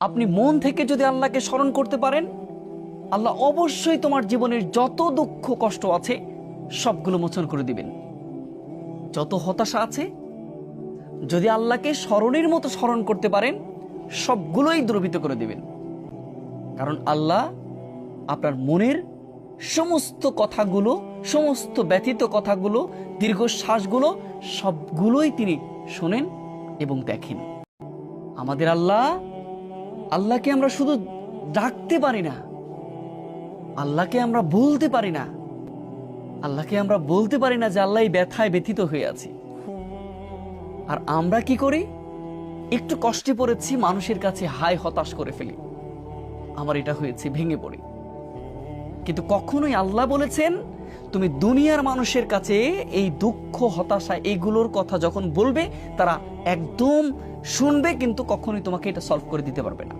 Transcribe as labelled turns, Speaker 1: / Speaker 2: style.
Speaker 1: আপনি মন থেকে যদি আল্লাহকে স্মরণ করতে পারেন, আল্লাহ অবশ্যই তোমার জীবনের যত দুঃখ কষ্ট আছে সবগুলো মোচন করে দিবেন। যত হতাশা আছে, যদি আল্লাহকে স্মরণের মতো স্মরণ করতে পারেন, সবগুলোই দ্রবীত করে দিবেন। কারণ আল্লাহ আপনার মনের সমস্ত কথাগুলো, সমস্ত ব্যথিত কথাগুলো, দীর্ঘশ্বাসগুলো সবগুলোই তিনি শোনেন এবং দেখেন। আমাদের আল্লাহকে আমরা শুধু ডাকতে পারি না, আল্লাহকে আমরা বলতে পারি না, যে আল্লাহ এই ব্যথায় ব্যথিত হয়ে আছে। আর আমরা কি করি? একটু কষ্টে পড়েছি, মানুষের কাছে হায় হতাশ করে ফেলি, আমার এটা হয়েছে, ভেঙে পড়ি। কিন্তু কখনোই আল্লাহ বলেছেন, তুমি দুনিয়ার মানুষের কাছে এই দুঃখ হতাশা এইগুলোর কথা যখন বলবে, তারা একদম শুনবে, কিন্তু কখনোই তোমাকে এটা সলভ করে দিতে পারবে না।